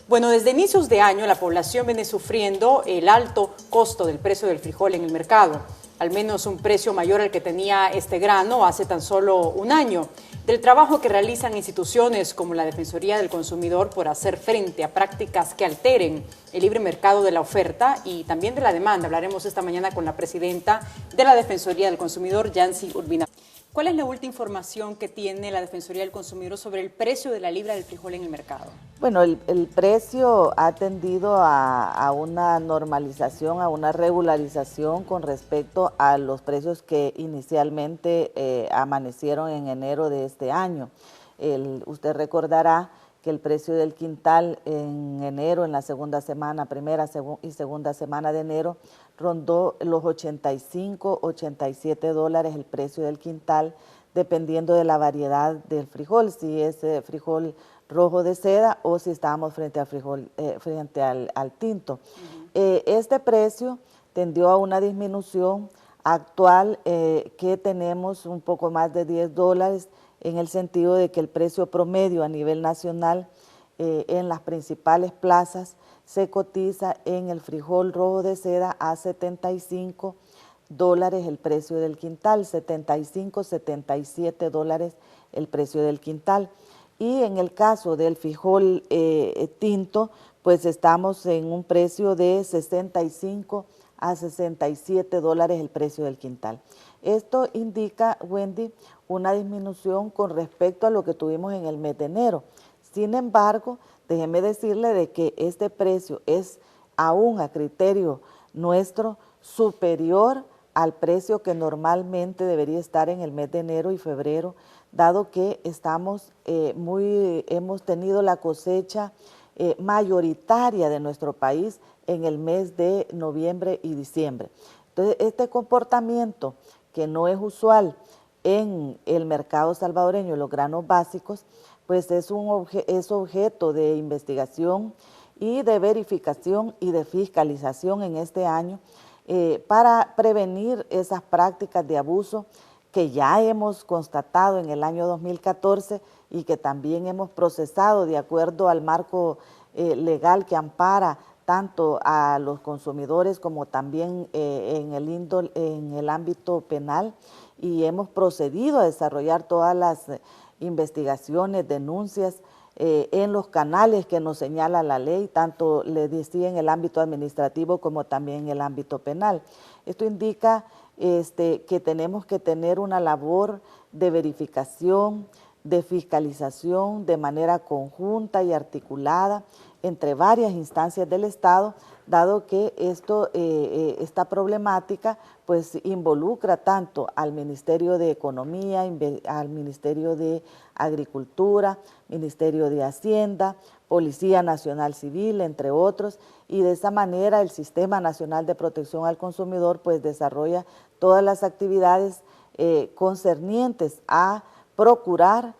Bueno, desde inicios de año la población viene sufriendo el alto costo del precio del frijol en el mercado, al menos un precio mayor al que tenía este grano hace tan solo un año. Del trabajo que realizan instituciones como la Defensoría del Consumidor por hacer frente a prácticas que alteren el libre mercado de la oferta y también de la demanda. Hablaremos esta mañana con la presidenta de la Defensoría del Consumidor, Yancy Urbina. ¿Cuál es la última información que tiene la Defensoría del Consumidor sobre el precio de la libra del frijol en el mercado? Bueno, el precio ha tendido a una normalización, a una regularización con respecto a los precios que inicialmente amanecieron en enero de este año. Usted recordará que el precio del quintal en enero, en la segunda semana, primera y segunda semana de enero, rondó los 85, 87 dólares el precio del quintal, dependiendo de la variedad del frijol, si es frijol rojo de seda o si estábamos frente al frijol, frente al tinto. Este precio tendió a una disminución actual que tenemos un poco más de 10 dólares, en el sentido de que el precio promedio a nivel nacional en las principales plazas se cotiza en el frijol rojo de seda a 75 dólares el precio del quintal, 75, 77 dólares el precio del quintal. Y en el caso del frijol tinto, pues estamos en un precio de 65 a 67 dólares el precio del quintal. Esto indica, Wendy, una disminución con respecto a lo que tuvimos en el mes de enero. Sin embargo, déjeme decirle de que este precio es aún a criterio nuestro superior al precio que normalmente debería estar en el mes de enero y febrero, dado que hemos tenido la cosecha mayoritaria de nuestro país en el mes de noviembre y diciembre. Entonces, este comportamiento que no es usual en el mercado salvadoreño, los granos básicos, pues es objeto de investigación y de verificación y de fiscalización en este año para prevenir esas prácticas de abuso que ya hemos constatado en el año 2014 y que también hemos procesado de acuerdo al marco legal que ampara tanto a los consumidores como también en el ámbito penal, y hemos procedido a desarrollar todas las investigaciones, denuncias en los canales que nos señala la ley, tanto le decía en el ámbito administrativo como también en el ámbito penal. Esto indica que tenemos que tener una labor de verificación, de fiscalización de manera conjunta y articulada entre varias instancias del Estado, dado que esta problemática pues involucra tanto al Ministerio de Economía, al Ministerio de Agricultura, Ministerio de Hacienda, Policía Nacional Civil, entre otros, y de esa manera el Sistema Nacional de Protección al Consumidor pues desarrolla todas las actividades concernientes a procurar,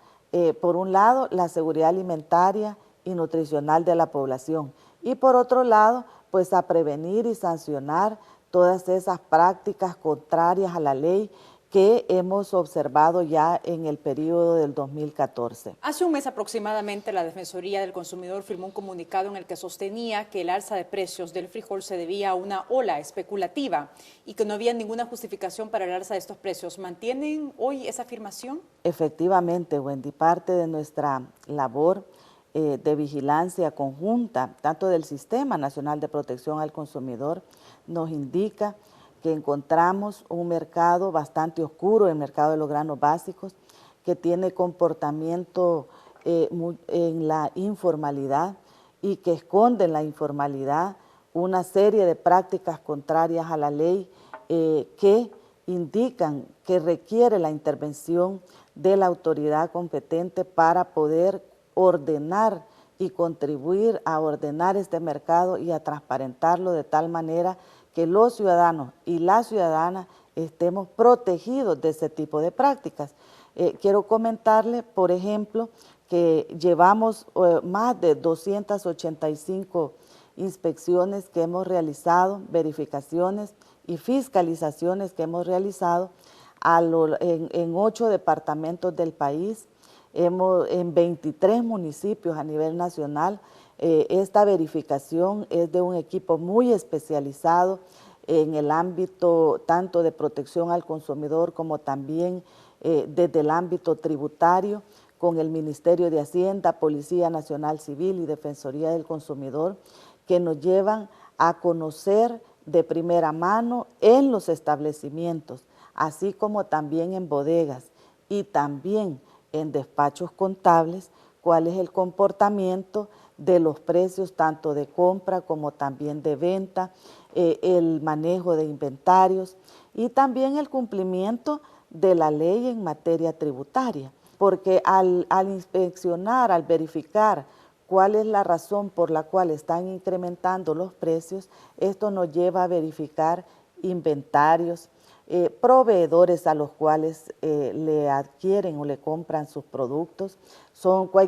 por un lado, la seguridad alimentaria y nutricional de la población, y por otro lado, pues a prevenir y sancionar todas esas prácticas contrarias a la ley que hemos observado ya en el periodo del 2014. Hace un mes aproximadamente la Defensoría del Consumidor firmó un comunicado en el que sostenía que el alza de precios del frijol se debía a una ola especulativa y que no había ninguna justificación para el alza de estos precios. ¿Mantienen hoy esa afirmación? Efectivamente, Wendy, parte de nuestra labor de vigilancia conjunta, tanto del Sistema Nacional de Protección al Consumidor, nos indica que encontramos un mercado bastante oscuro, el mercado de los granos básicos, que tiene comportamiento en la informalidad y que esconde en la informalidad una serie de prácticas contrarias a la ley que indican que requiere la intervención de la autoridad competente para poder ordenar y contribuir a ordenar este mercado y a transparentarlo de tal manera que los ciudadanos y las ciudadanas estemos protegidos de ese tipo de prácticas. Quiero comentarle, por ejemplo, que llevamos más de 285 inspecciones que hemos realizado, verificaciones y fiscalizaciones que hemos realizado en 8 departamentos del país, en 23 municipios a nivel nacional, Esta verificación es de un equipo muy especializado en el ámbito tanto de protección al consumidor como también desde el ámbito tributario, con el Ministerio de Hacienda, Policía Nacional Civil y Defensoría del Consumidor, que nos llevan a conocer de primera mano en los establecimientos, así como también en bodegas y también en despachos contables, cuál es el comportamiento de los precios tanto de compra como también de venta, el manejo de inventarios y también el cumplimiento de la ley en materia tributaria, porque al inspeccionar, al verificar cuál es la razón por la cual están incrementando los precios, esto nos lleva a verificar inventarios, proveedores a los cuales le adquieren o le compran sus productos,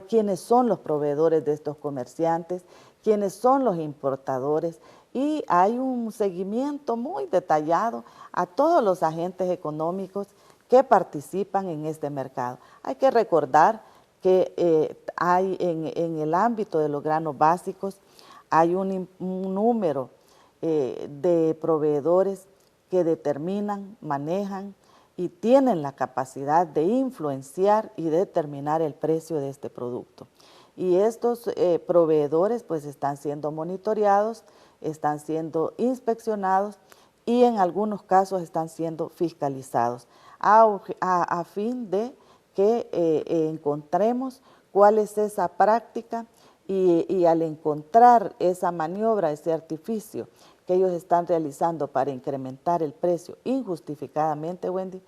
quiénes son los proveedores de estos comerciantes, quiénes son los importadores, y hay un seguimiento muy detallado a todos los agentes económicos que participan en este mercado. Hay que recordar que hay en el ámbito de los granos básicos, hay un número de proveedores que determinan, manejan y tienen la capacidad de influenciar y determinar el precio de este producto. Y estos proveedores pues están siendo monitoreados, están siendo inspeccionados y en algunos casos están siendo fiscalizados a fin de que encontremos cuál es esa práctica y al encontrar esa maniobra, ese artificio que ellos están realizando para incrementar el precio injustificadamente, Wendy,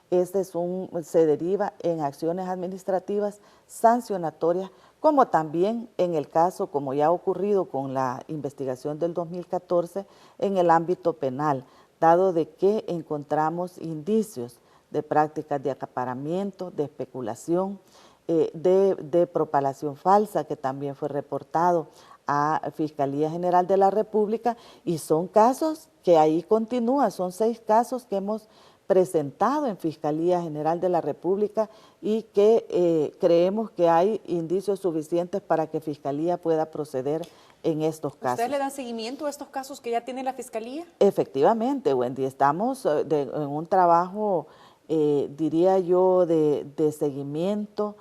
se deriva en acciones administrativas sancionatorias, como también en el caso, como ya ha ocurrido con la investigación del 2014, en el ámbito penal, dado de que encontramos indicios de prácticas de acaparamiento, de especulación, de propalación falsa, que también fue reportado a Fiscalía General de la República, y son casos que ahí continúan, son 6 casos que hemos presentado en Fiscalía General de la República y que creemos que hay indicios suficientes para que Fiscalía pueda proceder en estos casos. ¿Ustedes le dan seguimiento a estos casos que ya tiene la Fiscalía? Efectivamente, Wendy, estamos en un trabajo, diría yo, de seguimiento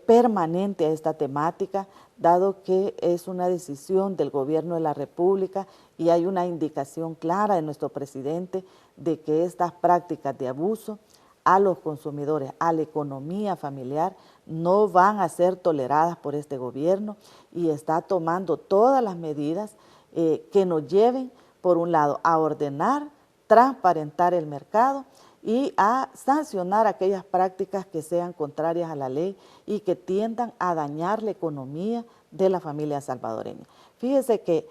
permanente a esta temática, dado que es una decisión del Gobierno de la República y hay una indicación clara de nuestro presidente de que estas prácticas de abuso a los consumidores, a la economía familiar, no van a ser toleradas por este gobierno, y está tomando todas las medidas que nos lleven, por un lado, a ordenar, transparentar el mercado y a sancionar aquellas prácticas que sean contrarias a la ley y que tiendan a dañar la economía de la familia salvadoreña. Fíjese que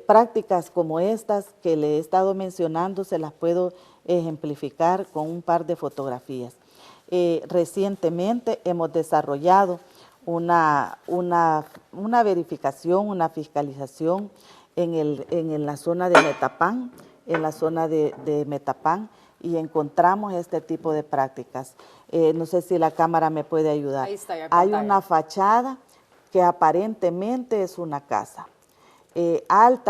prácticas como estas que le he estado mencionando se las puedo ejemplificar con un par de fotografías. Recientemente hemos desarrollado una verificación, una fiscalización en la zona de Metapán, y encontramos este tipo de prácticas. No sé si la cámara me puede ayudar. Ahí está, ya hay una fachada que aparentemente es una casa. Al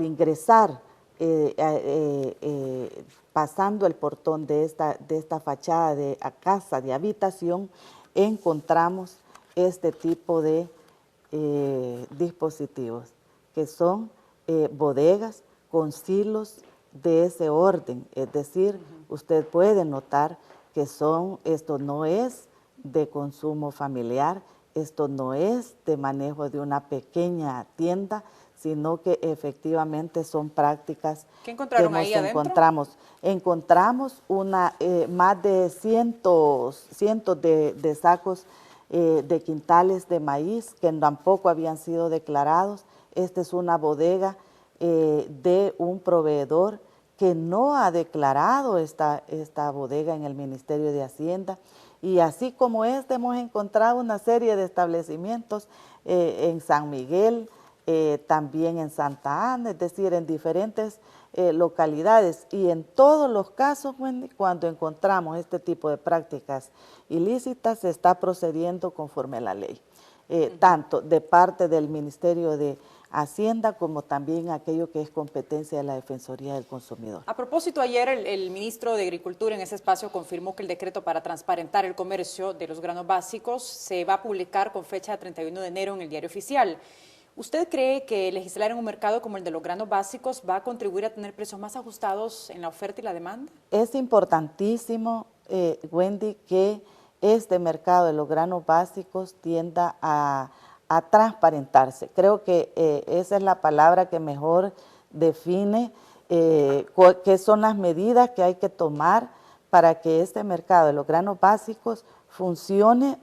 ingresar, pasando el portón de esta fachada de casa de habitación, encontramos este tipo de dispositivos, que son bodegas con silos de ese orden. Es decir, usted puede notar que esto no es de consumo familiar, esto no es de manejo de una pequeña tienda, sino que efectivamente son prácticas ¿Qué encontraron que ahí adentro? Encontramos más de cientos de sacos de quintales de maíz que tampoco habían sido declarados. Esta es una bodega de un proveedor que no ha declarado esta bodega en el Ministerio de Hacienda. Y así como hemos encontrado una serie de establecimientos en San Miguel, también en Santa Ana, es decir, en diferentes localidades. Y en todos los casos, Wendy, cuando encontramos este tipo de prácticas ilícitas, se está procediendo conforme a la ley. tanto de parte del Ministerio de Hacienda como también aquello que es competencia de la Defensoría del Consumidor. A propósito, ayer el ministro de Agricultura en ese espacio confirmó que el decreto para transparentar el comercio de los granos básicos se va a publicar con fecha de 31 de enero en el Diario Oficial. ¿Usted cree que legislar en un mercado como el de los granos básicos va a contribuir a tener precios más ajustados en la oferta y la demanda? Es importantísimo, Wendy, que este mercado de los granos básicos tienda a transparentarse. Creo que esa es la palabra que mejor define qué son las medidas que hay que tomar para que este mercado de los granos básicos funcione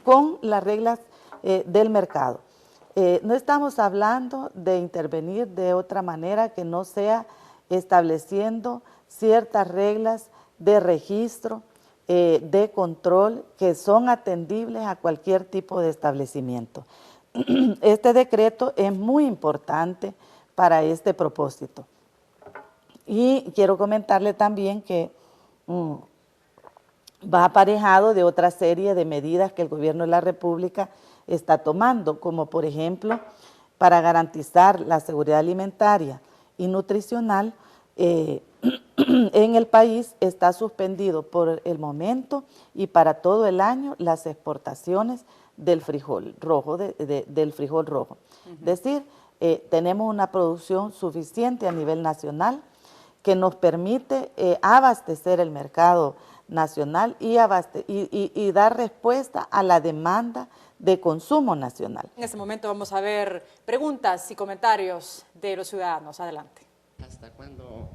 con las reglas del mercado. No estamos hablando de intervenir de otra manera que no sea estableciendo ciertas reglas de registro, de control que son atendibles a cualquier tipo de establecimiento. Este decreto es muy importante para este propósito. Y quiero comentarle también que va aparejado de otra serie de medidas que el Gobierno de la República está tomando, como por ejemplo, para garantizar la seguridad alimentaria y nutricional, en el país está suspendido por el momento y para todo el año las exportaciones del frijol rojo, del frijol rojo. Es decir, tenemos una producción suficiente a nivel nacional que nos permite abastecer el mercado nacional y dar respuesta a la demanda de consumo nacional. En este momento vamos a ver preguntas y comentarios de los ciudadanos. Adelante. ¿Hasta cuándo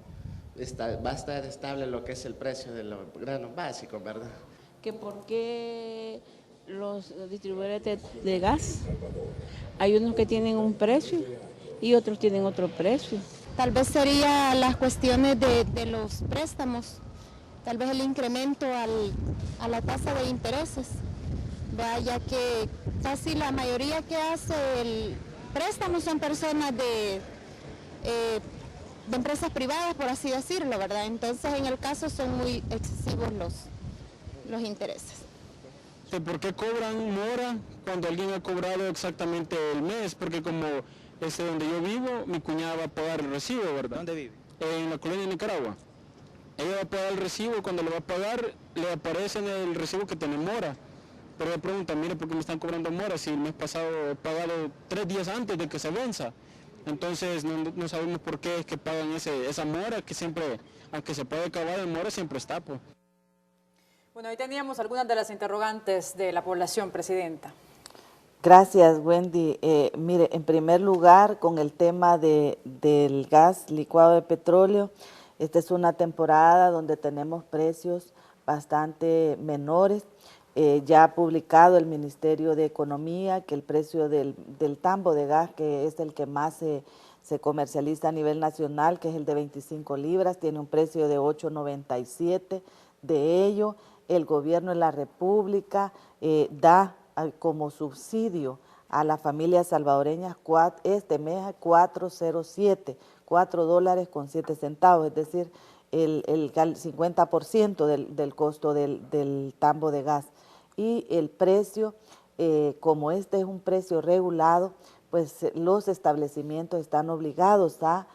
va a estar estable lo que es el precio de los granos básicos, verdad? Que por qué los distribuidores de gas, hay unos que tienen un precio y otros tienen otro precio. Tal vez sería las cuestiones de los préstamos, tal vez el incremento a la tasa de intereses, ya que casi la mayoría que hace el préstamo son personas de empresas privadas, por así decirlo, ¿verdad? Entonces, en el caso son muy excesivos los intereses. ¿Por qué cobran mora cuando alguien ha cobrado exactamente el mes? Porque como donde yo vivo, mi cuñada va a pagar el recibo, ¿verdad? ¿Dónde vive? En la colonia de Nicaragua. Ella va a pagar el recibo y cuando lo va a pagar, le aparece en el recibo que tiene mora. Pero ella pregunta, mire, ¿por qué me están cobrando mora si el mes pasado he pagado 3 días antes de que se venza? Entonces no sabemos por qué es que pagan esa mora que siempre, aunque se puede acabar en mora, siempre está, pues. Bueno, ahí teníamos algunas de las interrogantes de la población, Presidenta. Gracias, Wendy. Mire, en primer lugar, con el tema del gas licuado de petróleo, esta es una temporada donde tenemos precios bastante menores. Ya ha publicado el Ministerio de Economía que el precio del tambo de gas, que es el que más se comercializa a nivel nacional, que es el de 25 libras, tiene un precio de 8.97. De ello, el Gobierno de la República da como subsidio a las familias salvadoreñas este mes a 4.07, $4.07, es decir, el 50% del costo del tambo de gas. Y el precio, como este es un precio regulado, pues los establecimientos están obligados a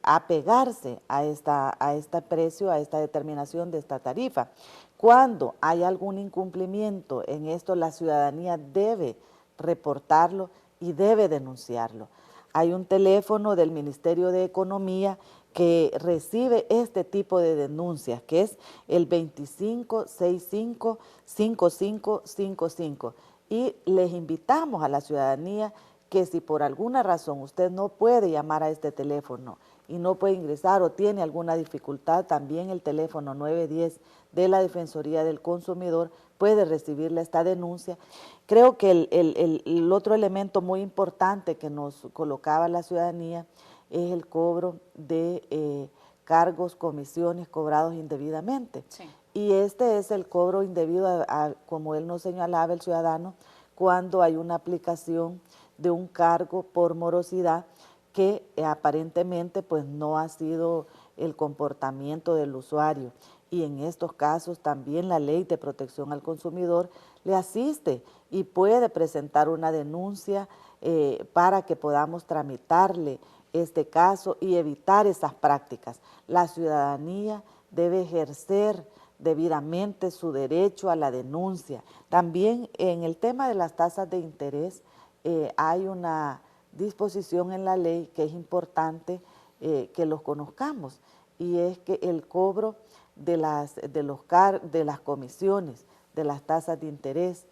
apegarse a este precio, a esta determinación de esta tarifa. Cuando hay algún incumplimiento en esto, la ciudadanía debe reportarlo y debe denunciarlo. Hay un teléfono del Ministerio de Economía que recibe este tipo de denuncias, que es el 2565-5555. Y les invitamos a la ciudadanía que si por alguna razón usted no puede llamar a este teléfono y no puede ingresar o tiene alguna dificultad, también el teléfono 910 de la Defensoría del Consumidor puede recibirle esta denuncia. Creo que el otro elemento muy importante que nos colocaba la ciudadanía es el cobro de cargos, comisiones cobrados indebidamente. Sí. Y este es el cobro indebido, como él nos señalaba el ciudadano, cuando hay una aplicación de un cargo por morosidad que aparentemente pues no ha sido el comportamiento del usuario. Y en estos casos también la Ley de Protección al Consumidor le asiste y puede presentar una denuncia para que podamos tramitarle este caso y evitar esas prácticas. La ciudadanía debe ejercer debidamente su derecho a la denuncia. También en el tema de las tasas de interés hay una disposición en la ley que es importante que los conozcamos, y es que el cobro de las comisiones, de las tasas de interés,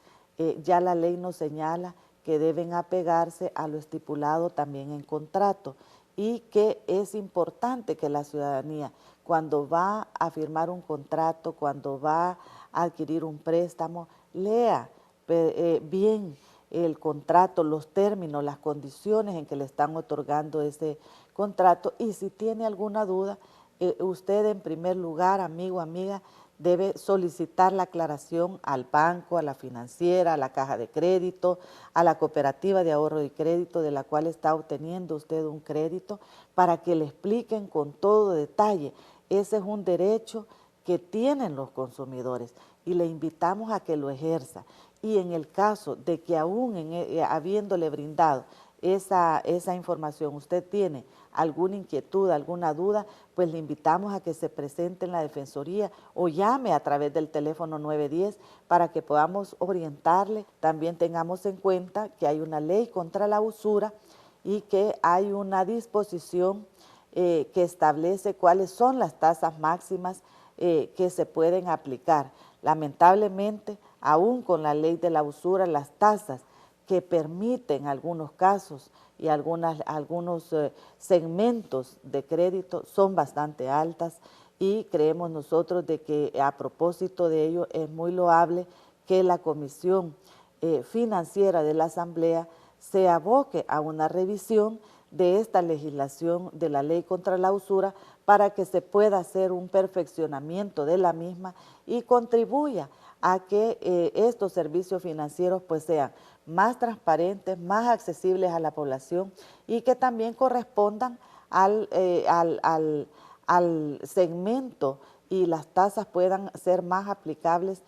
ya la ley nos señala que deben apegarse a lo estipulado también en contrato, y que es importante que la ciudadanía, cuando va a firmar un contrato, cuando va a adquirir un préstamo, lea bien el contrato, los términos, las condiciones en que le están otorgando ese contrato, y si tiene alguna duda, usted en primer lugar, amigo, amiga, debe solicitar la aclaración al banco, a la financiera, a la caja de crédito, a la cooperativa de ahorro y crédito de la cual está obteniendo usted un crédito, para que le expliquen con todo detalle. Ese es un derecho que tienen los consumidores y le invitamos a que lo ejerza. Y en el caso de que aún habiéndole brindado esa información, usted tiene alguna inquietud, alguna duda, pues le invitamos a que se presente en la Defensoría o llame a través del teléfono 910 para que podamos orientarle. También tengamos en cuenta que hay una ley contra la usura y que hay una disposición que establece cuáles son las tasas máximas que se pueden aplicar. Lamentablemente, aún con la ley de la usura, las tasas que permiten algunos casos y algunos segmentos de crédito son bastante altas, y creemos nosotros de que a propósito de ello es muy loable que la Comisión Financiera de la Asamblea se aboque a una revisión de esta legislación de la ley contra la usura para que se pueda hacer un perfeccionamiento de la misma y contribuya a que estos servicios financieros pues sean más transparentes, más accesibles a la población, y que también correspondan al segmento, y las tasas puedan ser más aplicables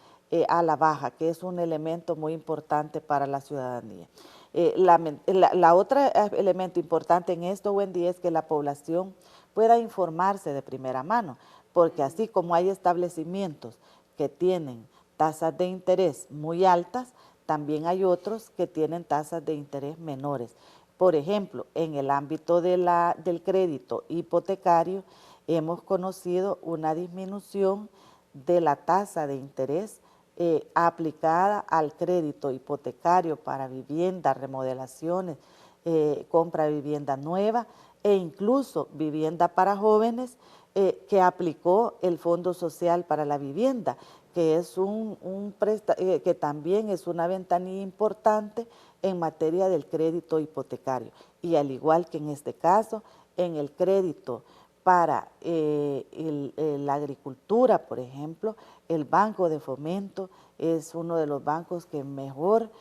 a la baja, que es un elemento muy importante para la ciudadanía. La otra elemento importante en esto, Wendy, es que la población pueda informarse de primera mano, porque así como hay establecimientos que tienen tasas de interés muy altas, también hay otros que tienen tasas de interés menores. Por ejemplo, en el ámbito del crédito hipotecario, hemos conocido una disminución de la tasa de interés aplicada al crédito hipotecario para vivienda, remodelaciones, compra de vivienda nueva e incluso vivienda para jóvenes que aplicó el Fondo Social para la Vivienda, que es que también es una ventanilla importante en materia del crédito hipotecario. Y al igual que en este caso, en el crédito para la agricultura, por ejemplo, el Banco de Fomento es uno de los bancos que mejor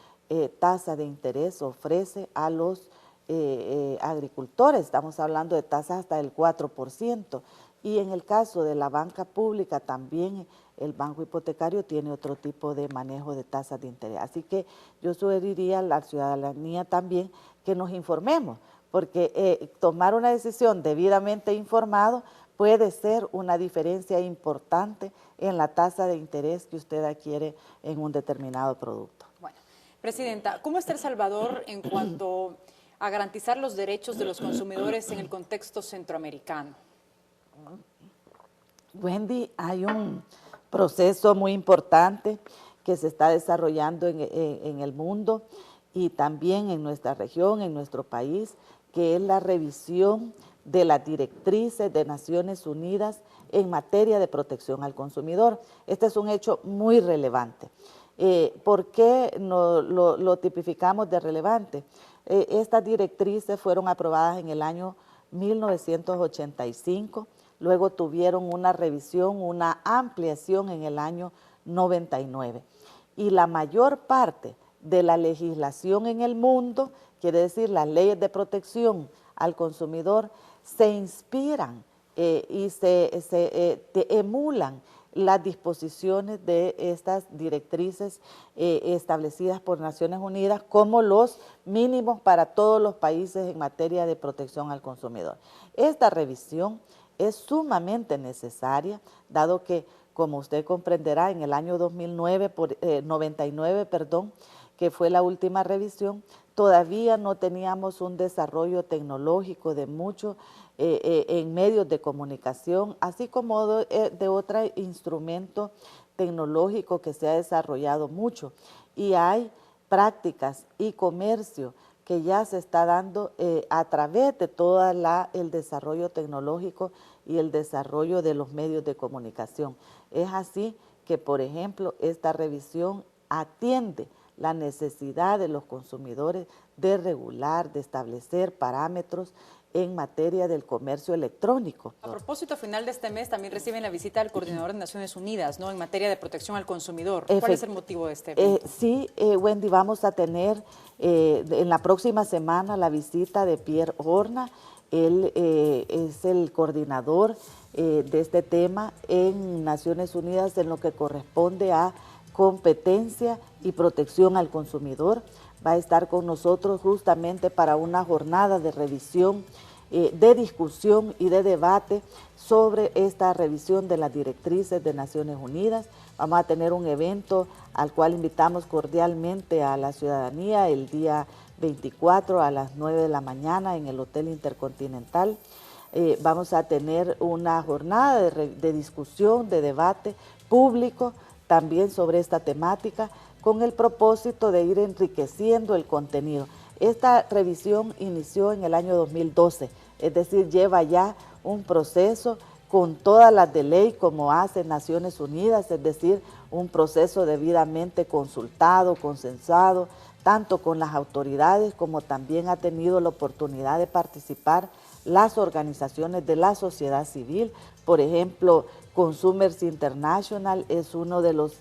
tasa de interés ofrece a los agricultores. Estamos hablando de tasas hasta del 4%. Y en el caso de la banca pública también el banco hipotecario tiene otro tipo de manejo de tasas de interés. Así que yo sugeriría a la ciudadanía también que nos informemos, porque tomar una decisión debidamente informado puede ser una diferencia importante en la tasa de interés que usted adquiere en un determinado producto. Bueno, Presidenta, ¿cómo está El Salvador en cuanto a garantizar los derechos de los consumidores en el contexto centroamericano? Wendy, hay un proceso muy importante que se está desarrollando en el mundo y también en nuestra región, en nuestro país, que es la revisión de las directrices de Naciones Unidas en materia de protección al consumidor. Este es un hecho muy relevante. ¿Por qué lo tipificamos de relevante? Estas directrices fueron aprobadas en el año 1985, luego tuvieron una revisión, una ampliación en el año 99. Y la mayor parte de la legislación en el mundo, quiere decir las leyes de protección al consumidor, se inspiran y se emulan las disposiciones de estas directrices establecidas por Naciones Unidas como los mínimos para todos los países en materia de protección al consumidor. Esta revisión es sumamente necesaria, dado que, como usted comprenderá, en el año 99, que fue la última revisión, todavía no teníamos un desarrollo tecnológico de mucho en medios de comunicación, así como de otro instrumento tecnológico que se ha desarrollado mucho. Y hay prácticas y comercio que ya se está dando a través de todo el desarrollo tecnológico y el desarrollo de los medios de comunicación. Es así que, por ejemplo, esta revisión atiende la necesidad de los consumidores de regular, de establecer parámetros en materia del comercio electrónico. A propósito, a final de este mes también reciben la visita del coordinador de Naciones Unidas, ¿no?, en materia de protección al consumidor. ¿Cuál es el motivo de este evento? Sí, Wendy, vamos a tener en la próxima semana la visita de Pierre Horna. Él es el coordinador de este tema en Naciones Unidas en lo que corresponde a competencia y protección al consumidor. Va a estar con nosotros justamente para una jornada de revisión, de discusión y de debate sobre esta revisión de las directrices de Naciones Unidas. Vamos a tener un evento al cual invitamos cordialmente a la ciudadanía el día 24 a las 9 de la mañana en el Hotel Intercontinental. Vamos a tener una jornada de discusión, de debate público también sobre esta temática, con el propósito de ir enriqueciendo el contenido. Esta revisión inició en el año 2012, es decir, lleva ya un proceso con todas las de ley como hace Naciones Unidas, es decir, un proceso debidamente consultado, consensuado, tanto con las autoridades como también ha tenido la oportunidad de participar las organizaciones de la sociedad civil. Por ejemplo, Consumers International es uno de las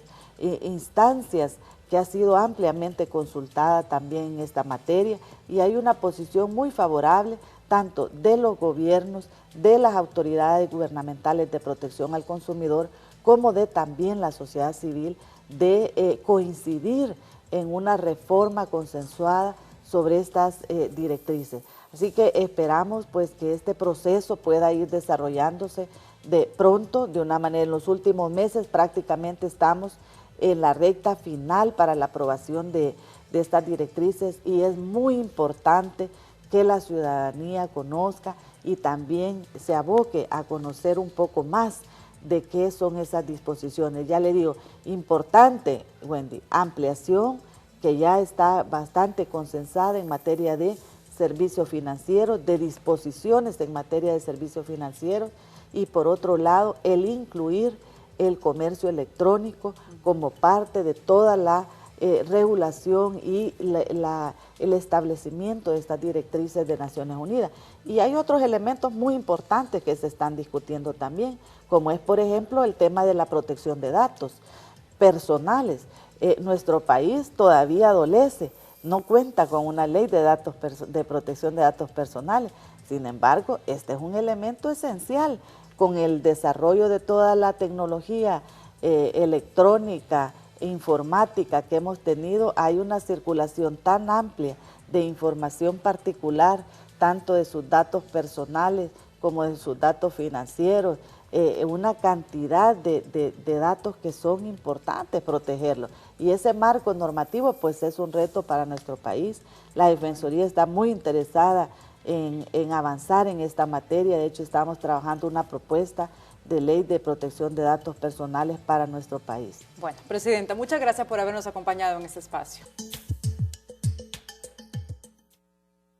instancias que ha sido ampliamente consultada también en esta materia, y hay una posición muy favorable tanto de los gobiernos, de las autoridades gubernamentales de protección al consumidor, como de también la sociedad civil, de coincidir en una reforma consensuada sobre estas directrices. Así que esperamos pues que este proceso pueda ir desarrollándose de pronto, de una manera. En los últimos meses prácticamente estamos en la recta final para la aprobación de estas directrices, y es muy importante que la ciudadanía conozca y también se aboque a conocer un poco más de qué son esas disposiciones. Ya le digo, importante, Wendy, ampliación que ya está bastante consensada en materia de servicios financieros, de disposiciones en materia de servicios financieros, y por otro lado, el incluir el comercio electrónico como parte de toda la regulación y el establecimiento de estas directrices de Naciones Unidas. Y hay otros elementos muy importantes que se están discutiendo también, como es, por ejemplo, el tema de la protección de datos personales. Nuestro país todavía adolece, no cuenta con una ley de protección de datos personales. Sin embargo, este es un elemento esencial. Con el desarrollo de toda la tecnología electrónica, informática que hemos tenido, hay una circulación tan amplia de información particular, tanto de sus datos personales como de sus datos financieros, una cantidad de datos que son importantes protegerlos. Y ese marco normativo pues es un reto para nuestro país. La Defensoría está muy interesada en avanzar en esta materia. De hecho, estamos trabajando una propuesta de ley de protección de datos personales para nuestro país. Bueno, Presidenta, muchas gracias por habernos acompañado en este espacio.